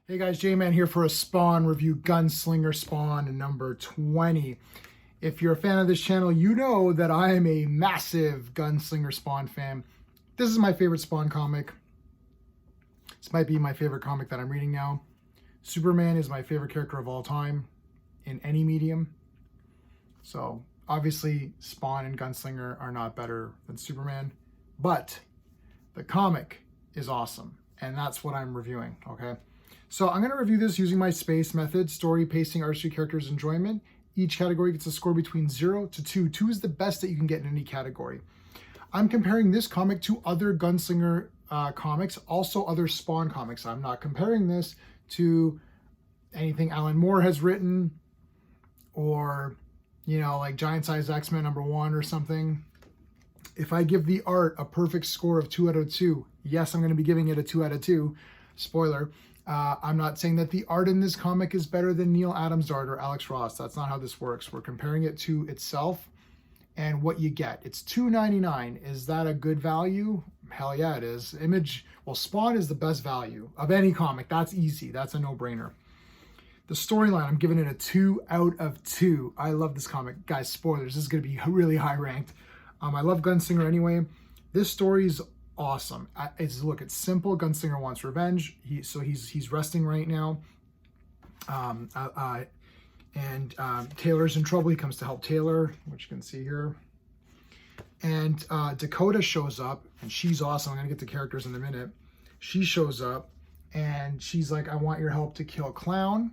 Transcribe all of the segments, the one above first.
Hey guys, J-Man here for a Spawn review, Gunslinger Spawn number 20. If you're a fan of this channel, you know that I am a massive Gunslinger Spawn fan. This is my favorite Spawn comic. This might be my favorite comic that I'm reading now. Superman is my favorite character of all time in any medium. So obviously Spawn and Gunslinger are not better than Superman, but the comic is awesome and that's what I'm reviewing, okay? So I'm going to review this using my SPACE method: story, pacing, artistry, characters, enjoyment. Each category gets a score between 0 to 2. 2 is the best that you can get in any category. I'm comparing this comic to other Gunslinger comics, also other Spawn comics. I'm not comparing this to anything Alan Moore has written or, you know, like Giant Size X-Men #1 or something. If I give the art a perfect score of 2 out of 2, yes, I'm going to be giving it a 2 out of 2. Spoiler. I'm not saying that the art in this comic is better than Neil Adams' art or Alex Ross. That's not how this works. We're comparing it to itself and what you get. It's $2.99. Is that a good value? Hell yeah, it is. Spawn is the best value of any comic. That's easy. That's a no-brainer. The storyline, I'm giving it a 2 out of 2. I love this comic. Guys, spoilers. This is going to be really high ranked. I love Gunslinger anyway. This story is awesome. It's simple. Gunslinger wants revenge. He's resting right now. Taylor's in trouble. He comes to help Taylor, which you can see here. And Dakota shows up, and she's awesome. I'm gonna get to characters in a minute. She shows up, and she's like, "I want your help to kill Clown,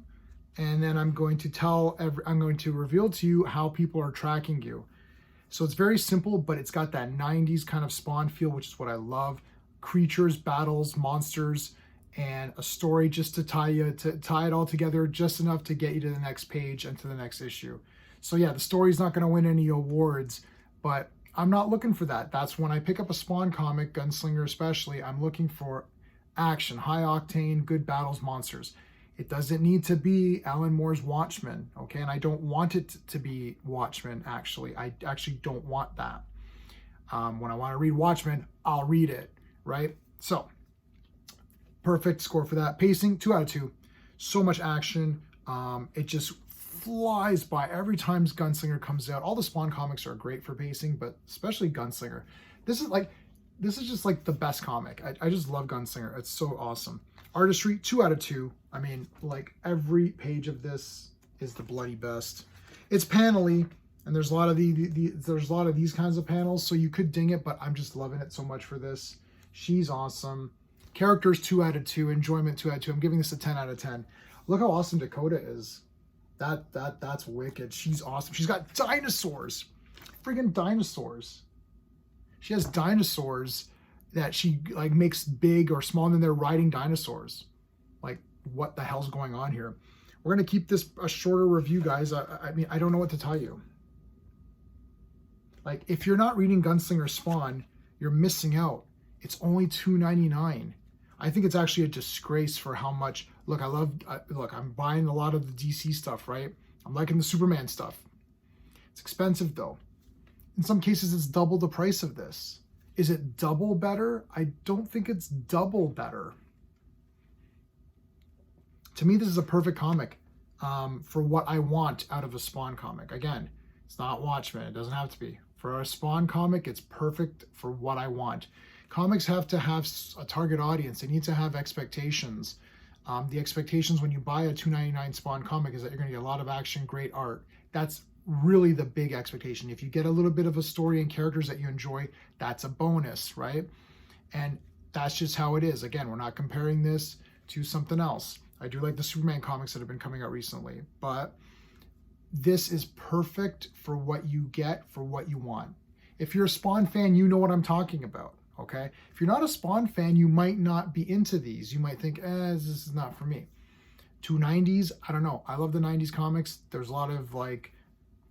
and then I'm going to reveal to you how people are tracking you." So it's very simple, but it's got that 90s kind of Spawn feel, which is what I love. Creatures, battles, monsters, and a story just to tie it all together just enough to get you to the next page and to the next issue. So yeah, the story's not going to win any awards, but I'm not looking for that. That's when I pick up a Spawn comic, Gunslinger especially, I'm looking for action, high octane, good battles, monsters. It doesn't need to be Alan Moore's Watchmen, okay? And I don't want it to be Watchmen, actually. I actually don't want that. When I want to read Watchmen, I'll read it, right? So, perfect score for that. Pacing, 2 out of 2. So much action. It just flies by every time Gunslinger comes out. All the Spawn comics are great for pacing, but especially Gunslinger. This is just like the best comic. I just love Gunslinger. It's so awesome. Artistry, 2 out of 2. I mean, like, every page of this is the bloody best. It's panely, and there's a lot of these kinds of panels, so you could ding it, but I'm just loving it so much for this. She's awesome. Characters, 2 out of 2. Enjoyment, 2 out of 2. I'm giving this a 10 out of 10. Look how awesome Dakota is. That's wicked. She's awesome. She's got dinosaurs. Friggin' dinosaurs. She has dinosaurs that she like makes big or small, and then they're riding dinosaurs. Like, what the hell's going on here? We're gonna keep this a shorter review, guys. I mean, I don't know what to tell you. Like, if you're not reading Gunslinger Spawn, you're missing out. It's only $2.99. I think it's actually a disgrace for how much. Look, I'm buying a lot of the DC stuff, right? I'm liking the Superman stuff. It's expensive though. In some cases, it's double the price of this. Is it double better? I don't think it's double better. To me, this is a perfect comic for what I want out of a Spawn comic. Again, it's not Watchmen. It doesn't have to be. For a Spawn comic, it's perfect for what I want. Comics have to have a target audience. They need to have expectations. The expectations when you buy a $2.99 Spawn comic is that you're going to get a lot of action, great art. That's really the big expectation. If you get a little bit of a story and characters that you enjoy, that's a bonus, right? And that's just how it is. Again, we're not comparing this to something else. I do like the Superman comics that have been coming out recently, but this is perfect for what you get, for what you want. If you're a Spawn fan, you know what I'm talking about, okay? If you're not a Spawn fan, you might not be into these. You might think, this is not for me. 290s, I don't know. I love the 90s comics. There's a lot of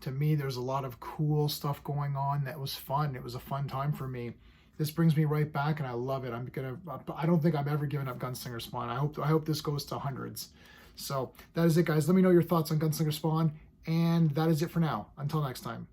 to me, there's a lot of cool stuff going on that was fun. It was a fun time for me. This brings me right back, and I love it. I don't think I've ever given up Gunslinger Spawn. I hope this goes to hundreds. So that is it, guys. Let me know your thoughts on Gunslinger Spawn, and that is it for now. Until next time.